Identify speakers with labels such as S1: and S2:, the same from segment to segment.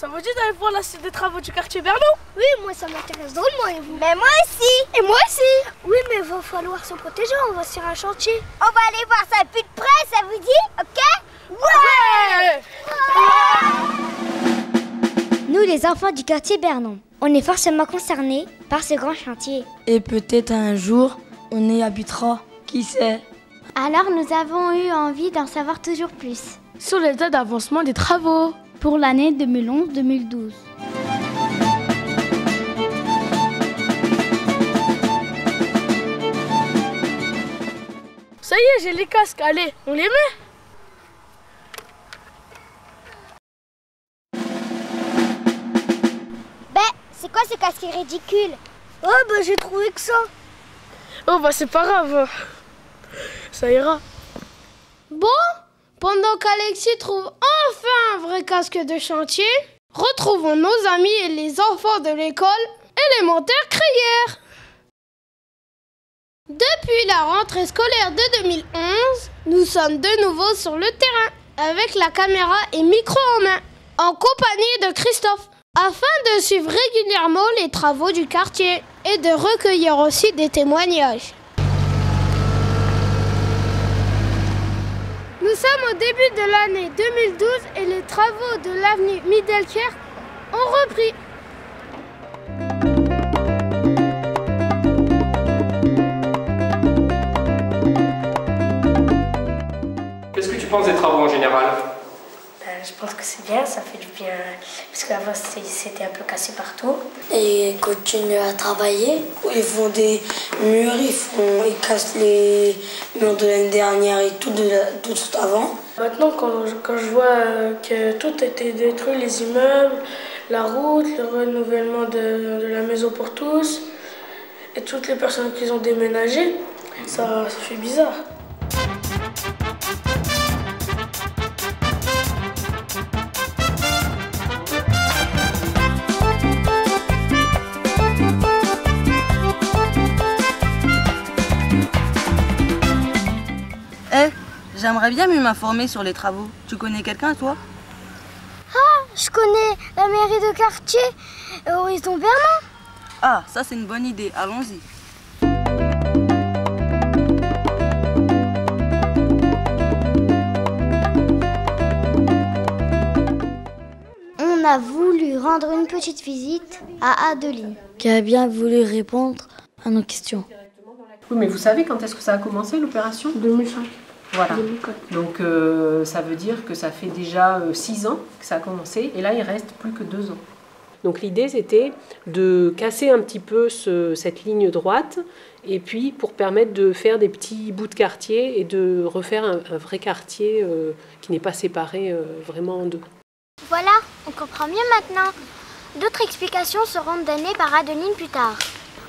S1: Ça vous dit d'aller voir la suite des travaux du quartier Berlot?
S2: Oui, moi ça m'intéresse drôlement et vous?
S3: Mais moi aussi.
S2: Et moi aussi. Oui, mais il va falloir se protéger, on va sur un chantier.
S3: On va aller voir ça plus de près, ça vous dit? Ok? Ouais.
S4: Nous, les enfants du quartier Bernon, on est forcément concernés par ce grand chantier.
S5: Et peut-être un jour, on y habitera. Qui sait?
S4: Alors nous avons eu envie d'en savoir toujours plus
S1: Sur l'état d'avancement des travaux
S4: pour l'année 2011-2012.
S1: Ça y est, j'ai les casques, allez, on les met.
S3: C'est quoi ce casque ridicule?
S2: Oh, bah j'ai trouvé que ça.
S1: Oh bah c'est pas grave, ça ira.
S6: Bon, pendant qu'Alexis trouve enfin un vrai casque de chantier, retrouvons nos amis et les enfants de l'école élémentaire Crayère. Depuis la rentrée scolaire de 2011, nous sommes de nouveau sur le terrain, avec la caméra et micro en main, en compagnie de Christophe, afin de suivre régulièrement les travaux du quartier et de recueillir aussi des témoignages. Nous sommes au début de l'année 2012 et les travaux de l'avenue Middelkerk ont repris.
S7: Qu'est-ce que tu penses des travaux en général?
S8: Je pense que c'est bien, ça fait du bien, parce qu'avant c'était un peu cassé partout.
S5: Et ils continuent à travailler. Ils font des murs, ils cassent les murs de l'année dernière et tout avant.
S1: Maintenant, quand je vois que tout a été détruit, les immeubles, la route, le renouvellement de la maison pour tous, et toutes les personnes qui ont déménagé, ça fait bizarre.
S9: J'aimerais bien mieux m'informer sur les travaux. Tu connais quelqu'un, toi?
S2: Je connais la mairie de quartier, Horizon Bernon.
S9: Ah, ça c'est une bonne idée, allons-y.
S4: On a voulu rendre une petite visite à Adeline,
S5: Qui a bien voulu répondre à nos questions.
S10: Oui, mais vous savez quand est-ce que ça a commencé l'opération?
S1: 2005.
S10: Voilà. 2004. Donc ça veut dire que ça fait déjà 6 ans que ça a commencé et là il reste plus que 2 ans. Donc l'idée c'était de casser un petit peu cette ligne droite et puis pour permettre de faire des petits bouts de quartier et de refaire un vrai quartier qui n'est pas séparé vraiment en deux.
S4: Voilà, on comprend mieux maintenant. D'autres explications seront données par Adeline plus tard.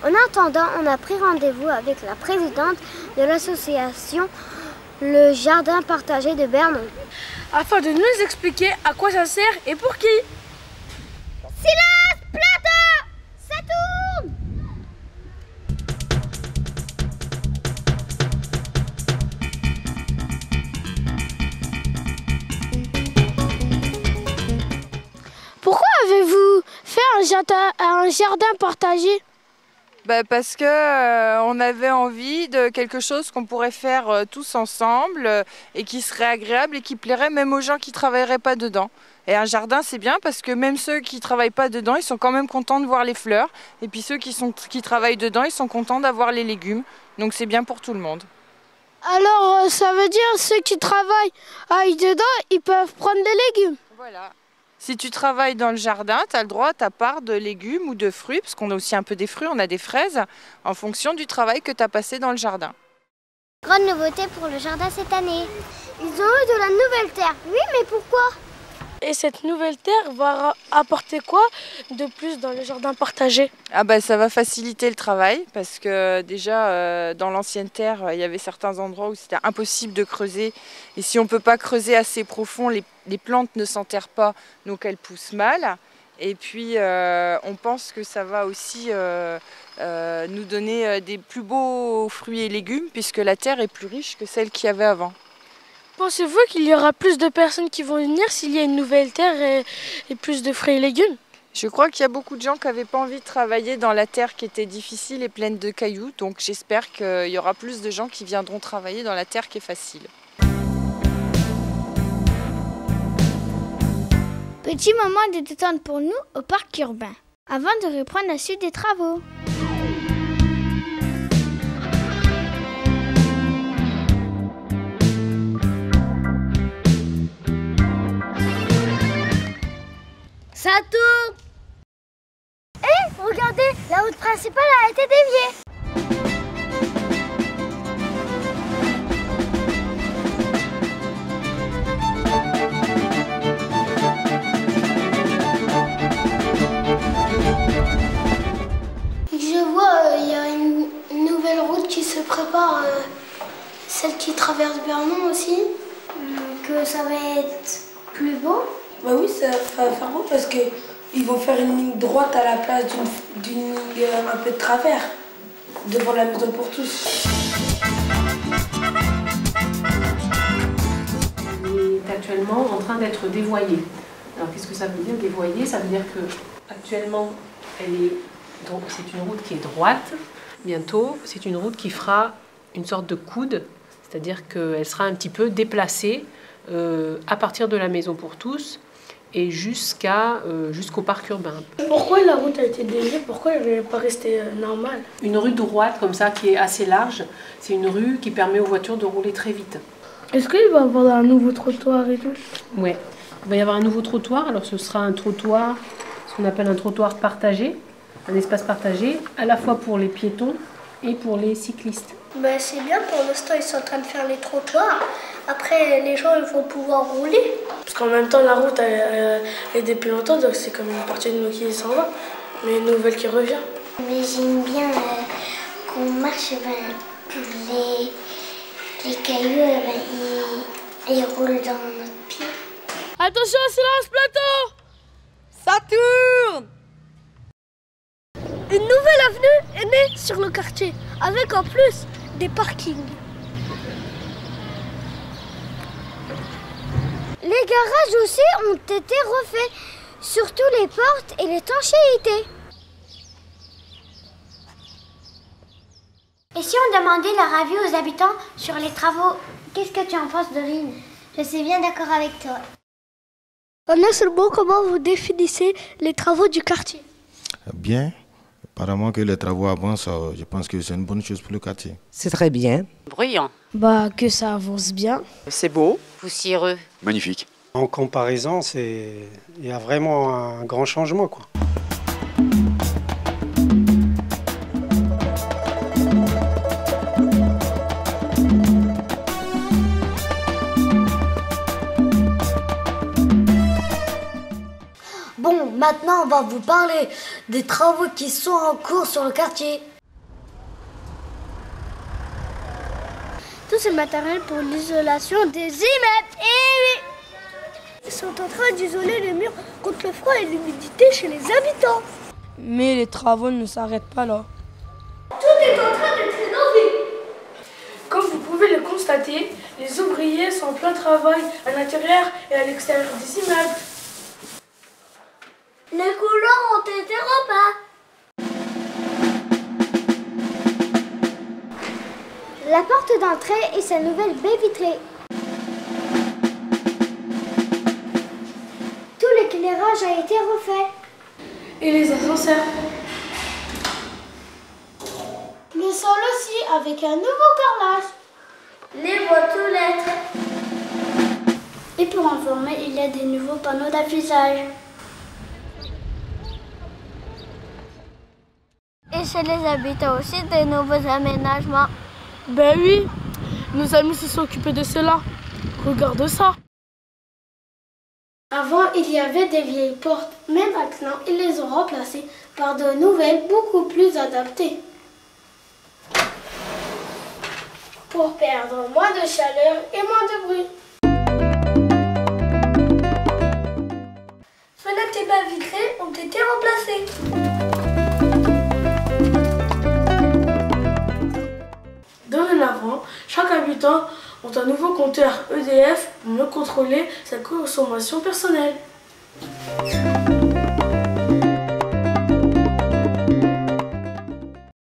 S4: En attendant, on a pris rendez-vous avec la présidente de l'association Le Jardin Partagé de Bernon,
S1: Afin de nous expliquer à quoi ça sert et pour qui.
S3: Silence, plateau! Ça tourne!
S6: Pourquoi avez-vous fait un jardin partagé?
S11: Parce que on avait envie de quelque chose qu'on pourrait faire tous ensemble et qui serait agréable et qui plairait même aux gens qui ne travailleraient pas dedans. Et un jardin c'est bien parce que même ceux qui ne travaillent pas dedans, ils sont quand même contents de voir les fleurs. Et puis ceux qui travaillent dedans, ils sont contents d'avoir les légumes. Donc c'est bien pour tout le monde.
S6: Alors ça veut dire ceux qui travaillent dedans, ils peuvent prendre des légumes.
S11: Voilà. Si tu travailles dans le jardin, tu as le droit à ta part de légumes ou de fruits, parce qu'on a aussi un peu des fruits, on a des fraises, en fonction du travail que tu as passé dans le jardin.
S4: Grande nouveauté pour le jardin cette année.
S2: Ils ont eu de la nouvelle terre. Oui, mais pourquoi?
S1: Et cette nouvelle terre va apporter quoi de plus dans le jardin partagé?
S11: Ça va faciliter le travail parce que déjà dans l'ancienne terre, il y avait certains endroits où c'était impossible de creuser. Et si on ne peut pas creuser assez profond, les plantes ne s'enterrent pas, donc elles poussent mal. Et puis on pense que ça va aussi nous donner des plus beaux fruits et légumes puisque la terre est plus riche que celle qu'il y avait avant.
S1: Pensez-vous qu'il y aura plus de personnes qui vont venir s'il y a une nouvelle terre et plus de fruits et légumes?
S11: Je crois qu'il y a beaucoup de gens qui n'avaient pas envie de travailler dans la terre qui était difficile et pleine de cailloux. Donc j'espère qu'il y aura plus de gens qui viendront travailler dans la terre qui est facile.
S4: Petit moment de détente pour nous au parc urbain, avant de reprendre la suite des travaux. Ça tourne! Hé, regardez, la route principale a été déviée.
S2: Je vois, il y a une nouvelle route qui se prépare, celle qui traverse Vernon aussi, que ça va être plus beau.
S5: Bah oui, ça va faire beau parce qu'ils vont faire une ligne droite à la place d'une ligne un peu de travers devant la maison pour tous.
S10: Elle est actuellement en train d'être dévoyée. Alors qu'est-ce que ça veut dire dévoyée? Ça veut dire que actuellement c'est une route qui est droite. Bientôt, c'est une route qui fera une sorte de coude, c'est-à-dire qu'elle sera un petit peu déplacée à partir de la maison pour tous et jusqu'au parc urbain.
S1: Pourquoi la route a été déviée? Pourquoi elle n'est pas restée normale?
S10: Une rue droite comme ça qui est assez large, c'est une rue qui permet aux voitures de rouler très vite.
S1: Est-ce qu'il va y avoir un nouveau trottoir et tout?
S10: Ouais, il va y avoir un nouveau trottoir. Alors ce sera un trottoir, ce qu'on appelle un trottoir partagé, un espace partagé, à la fois pour les piétons et pour les cyclistes.
S2: Ben, c'est bien, pour l'instant ils sont en train de faire les trottoirs. Après les gens ils vont pouvoir rouler.
S1: Parce qu'en même temps la route elle est depuis longtemps, donc c'est comme une partie de nous qui s'en va, mais une nouvelle qui revient.
S2: Mais j'aime bien qu'on marche, les cailloux ils roulent dans notre pied.
S6: Attention, silence plateau!
S9: Ça tourne!
S2: Une nouvelle avenue est née sur le quartier, avec en plus des parkings.
S4: Les garages aussi ont été refaits, surtout les portes et l'étanchéité. Et si on demandait leur avis aux habitants sur les travaux, qu'est-ce que tu en penses, Dorine? Je suis bien d'accord avec toi.
S2: En un seul mot, comment vous définissez les travaux du quartier?
S12: Bien. Apparemment que les travaux avancent, je pense que c'est une bonne chose pour le quartier.
S13: C'est très bien.
S14: Bruyant.
S6: Bah, que ça avance bien.
S14: C'est beau. Poussiéreux.
S15: Magnifique.
S16: En comparaison, il y a vraiment un grand changement, quoi.
S5: Bon, maintenant on va vous parler des travaux qui sont en cours sur le quartier.
S2: Tout ce matériel pour l'isolation des immeubles. Et oui, ils sont en train d'isoler les murs contre le froid et l'humidité chez les habitants.
S9: Mais les travaux ne s'arrêtent pas là.
S2: Tout est en train d'être rénové.
S1: Comme vous pouvez le constater, les ouvriers sont en plein travail à l'intérieur et à l'extérieur des immeubles.
S2: Les couleurs ont été repeints.
S4: La porte d'entrée et sa nouvelle baie vitrée. Tout l'éclairage a été refait.
S1: Et les ascenseurs.
S2: Le sol aussi, avec un nouveau carrelage. Les boîtes aux lettres. Et pour informer, il y a des nouveaux panneaux d'affichage.
S4: Et chez les habitants aussi, des nouveaux aménagements.
S6: Ben oui, nos amis se sont occupés de cela. Regarde ça.
S2: Avant, il y avait des vieilles portes, mais maintenant, ils les ont remplacées par de nouvelles beaucoup plus adaptées. Pour perdre moins de chaleur et moins de bruit. Fenêtres et baies vitrées ont été remplacées.
S1: Dorénavant, chaque habitant ont un nouveau compteur EDF pour mieux contrôler sa consommation personnelle.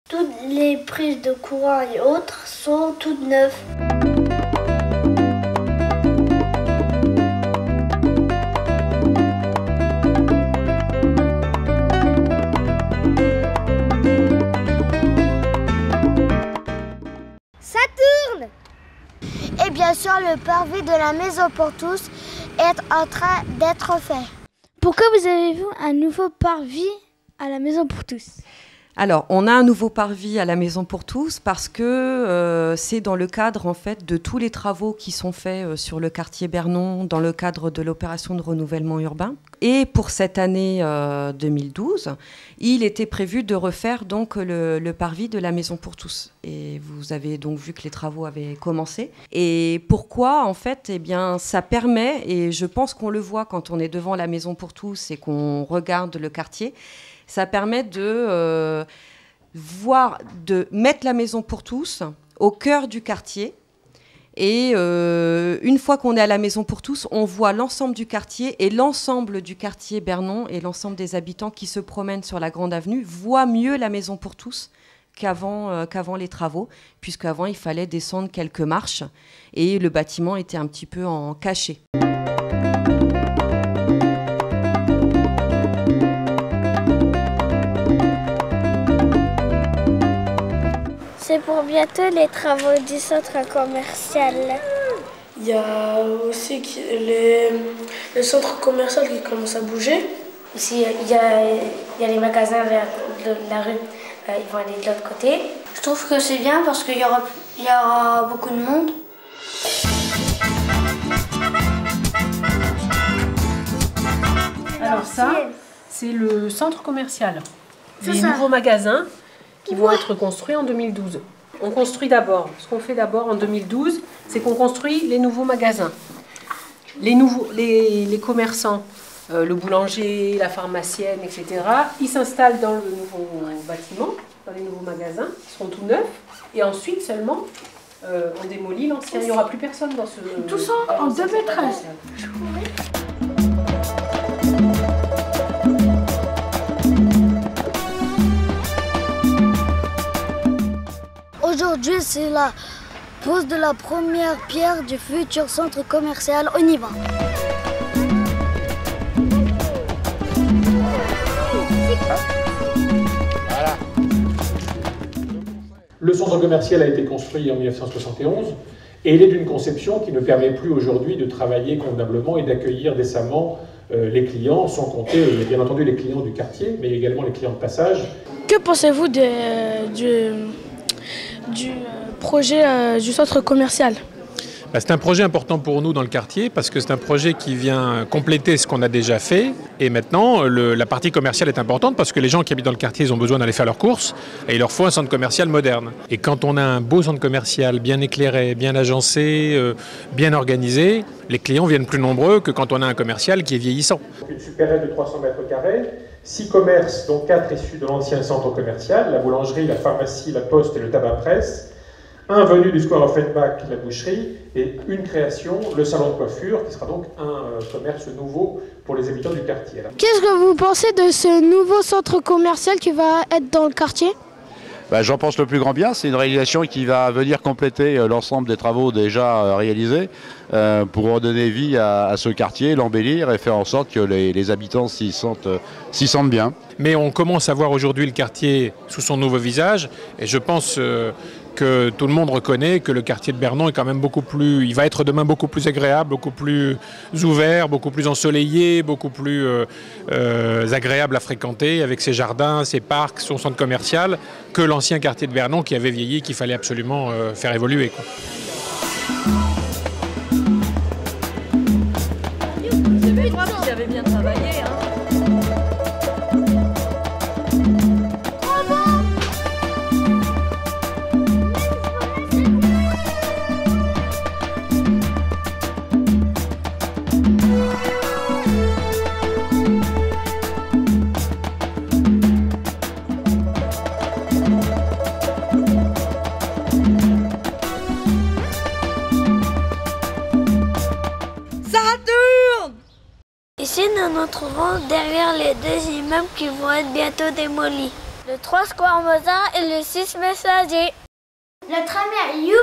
S2: Toutes les prises de courant et autres sont toutes neuves.
S4: Ça tourne! Et bien sûr, le parvis de la maison pour tous est en train d'être fait.
S6: Pourquoi vous avez-vous un nouveau parvis à la maison pour tous?
S13: Alors, on a un nouveau parvis à la Maison pour tous parce que c'est dans le cadre en fait de tous les travaux qui sont faits sur le quartier Bernon dans le cadre de l'opération de renouvellement urbain. Et pour cette année 2012, il était prévu de refaire donc le parvis de la Maison pour tous. Et vous avez donc vu que les travaux avaient commencé. Et pourquoi en fait? Eh bien, ça permet, et je pense qu'on le voit quand on est devant la Maison pour tous et qu'on regarde le quartier. Ça permet de mettre la Maison pour tous au cœur du quartier. Et une fois qu'on est à la Maison pour tous, on voit l'ensemble du quartier et l'ensemble du quartier Bernon et l'ensemble des habitants qui se promènent sur la Grande Avenue voient mieux la Maison pour tous qu'avant les travaux, puisqu'avant il fallait descendre quelques marches et le bâtiment était un petit peu en cachet.
S2: C'est pour bientôt les travaux du centre commercial.
S1: Il y a aussi le centre commercial qui commence à bouger.
S8: Ici, il y a les magasins vers la rue, ils vont aller de l'autre côté.
S2: Je trouve que c'est bien parce qu'il y aura beaucoup de monde.
S10: Alors ça, c'est le centre commercial. Les nouveaux magasins qui vont être construits en 2012. On construit d'abord, ce qu'on fait d'abord en 2012, c'est qu'on construit les nouveaux magasins. Les commerçants, le boulanger, la pharmacienne, etc., ils s'installent dans le nouveau bâtiment, dans les nouveaux magasins, qui seront tout neufs, et ensuite seulement on démolit l'ancien. Il n'y aura plus personne dans ce...
S6: Tout ça en 2013.
S4: Aujourd'hui, c'est la pose de la première pierre du futur centre commercial. On y va.
S15: Voilà. Le centre commercial a été construit en 1971 et il est d'une conception qui ne permet plus aujourd'hui de travailler convenablement et d'accueillir décemment les clients, sans compter bien entendu les clients du quartier, mais également les clients de passage.
S6: Que pensez-vous du projet du centre commercial?
S15: C'est un projet important pour nous dans le quartier parce que c'est un projet qui vient compléter ce qu'on a déjà fait. Et maintenant, la partie commerciale est importante parce que les gens qui habitent dans le quartier, ils ont besoin d'aller faire leurs courses et il leur faut un centre commercial moderne. Et quand on a un beau centre commercial bien éclairé, bien agencé, bien organisé, les clients viennent plus nombreux que quand on a un commercial qui est vieillissant. Une supérette de 300 mètres carrés, 6 commerces, dont 4 issus de l'ancien centre commercial, la boulangerie, la pharmacie, la poste et le tabac-presse. Un venu du Square Offenbach, la boucherie, et une création, le salon de coiffure, qui sera donc un commerce nouveau pour les habitants du quartier.
S6: Qu'est-ce que vous pensez de ce nouveau centre commercial qui va être dans le quartier?
S17: J'en pense le plus grand bien. C'est une réalisation qui va venir compléter l'ensemble des travaux déjà réalisés pour redonner vie à ce quartier, l'embellir et faire en sorte que les habitants s'y sentent bien.
S15: Mais on commence à voir aujourd'hui le quartier sous son nouveau visage et je pense que tout le monde reconnaît que le quartier de Bernon est quand même il va être demain beaucoup plus agréable, beaucoup plus ouvert, beaucoup plus ensoleillé, beaucoup plus agréable à fréquenter avec ses jardins, ses parcs, son centre commercial, que l'ancien quartier de Bernon qui avait vieilli, qu'il fallait absolument faire évoluer, quoi.
S9: Vous avez bien travaillé, hein.
S4: rentrerons derrière les 2 immeubles qui vont être bientôt démolis. Le 3 Square Mozart et le 6 Messager.
S2: Notre ami Ayoub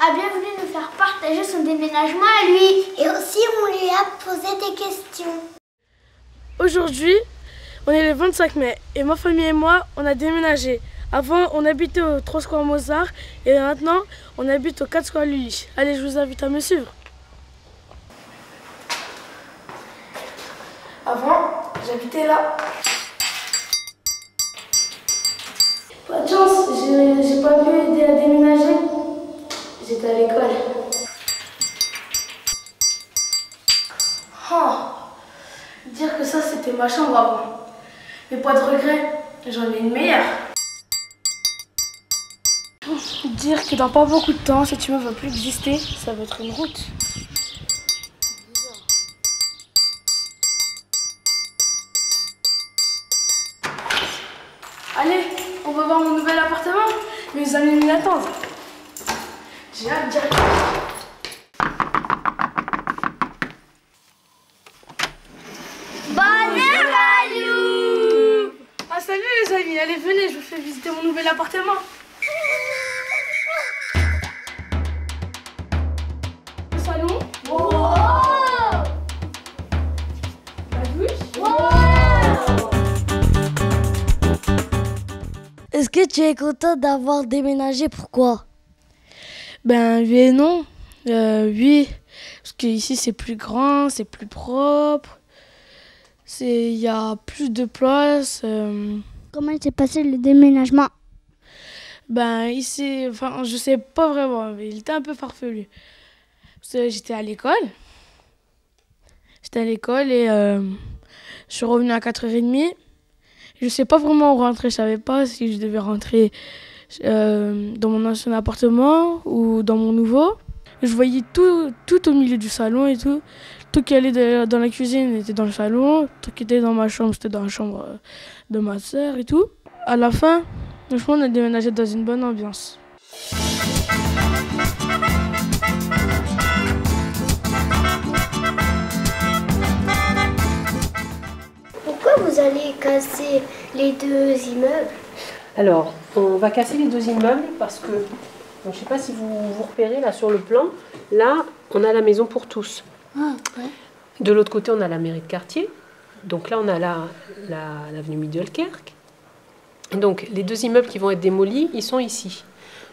S2: a bien voulu nous faire partager son déménagement à lui. Et aussi, on lui a posé des questions.
S1: Aujourd'hui, on est le 25 mai et ma famille et moi, on a déménagé. Avant, on habitait au 3 Square Mozart et maintenant, on habite au 4 Square Lully. Allez, je vous invite à me suivre. Avant, j'habitais là. Pas de chance, j'ai pas pu aider à déménager. J'étais à l'école. Oh, dire que ça c'était ma chambre avant. Mais pas de regret, j'en ai une meilleure. Dire que dans pas beaucoup de temps, cet immeuble va plus exister, ça va être une route. Allez, on va voir mon nouvel appartement. Mes amis m'y attendent. J'ai hâte d'y arriver.
S3: Bonjour Ayoub.
S1: Ah salut les amis, allez venez, je vous fais visiter mon nouvel appartement. Le salon.
S3: Wow.
S1: La douche.
S3: Wow.
S6: Est-ce que tu es content d'avoir déménagé? Pourquoi?
S1: Ben oui et non. Oui, parce qu'ici c'est plus grand, c'est plus propre. Il y a plus de place.
S2: Comment s'est passé le déménagement?
S1: Ben ici, enfin je sais pas vraiment, mais il était un peu farfelu. Parce que j'étais à l'école. Et je suis revenue à 4h30. Je sais pas vraiment où rentrer, je savais pas si je devais rentrer dans mon ancien appartement ou dans mon nouveau. Je voyais tout au milieu du salon et tout. Tout qui allait dans la cuisine était dans le salon, tout qui était dans ma chambre, c'était dans la chambre de ma sœur et tout. À la fin, franchement, on a déménagé dans une bonne ambiance.
S2: Pourquoi vous allez casser les 2 immeubles?
S10: Alors, on va casser les 2 immeubles parce que, je ne sais pas si vous repérez là sur le plan, là, on a la maison pour tous.
S2: Ah, ouais.
S10: De l'autre côté, on a la mairie de quartier. Donc là, on a l'avenue Middelkerk. Donc, les 2 immeubles qui vont être démolis, ils sont ici.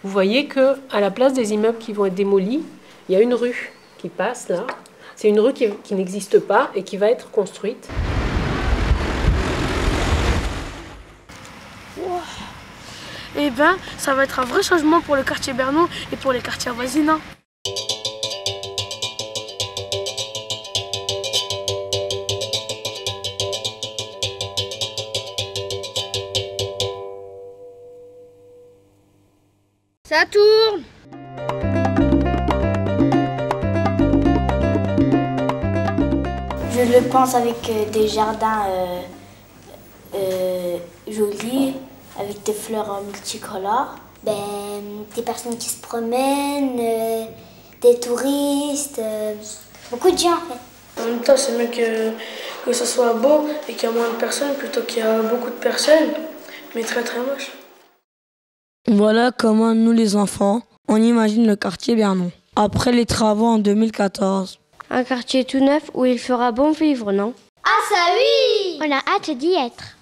S10: Vous voyez qu'à la place des immeubles qui vont être démolis, il y a une rue qui passe là. C'est une rue qui n'existe pas et qui va être construite.
S1: Eh ben, ça va être un vrai changement pour le quartier Bernon et pour les quartiers avoisinants.
S6: Ça tourne.
S8: Je le pense avec des jardins jolis, avec des fleurs multicolores.
S2: Des personnes qui se promènent, des touristes, beaucoup de gens en fait.
S1: En même temps, c'est mieux que ça soit beau et qu'il y a moins de personnes plutôt qu'il y a beaucoup de personnes, mais très très moche.
S9: Voilà comment nous les enfants, on imagine le quartier Bernon. Après les travaux en 2014.
S4: Un quartier tout neuf où il fera bon vivre, non?
S2: Ah ça oui!
S4: On a hâte d'y être.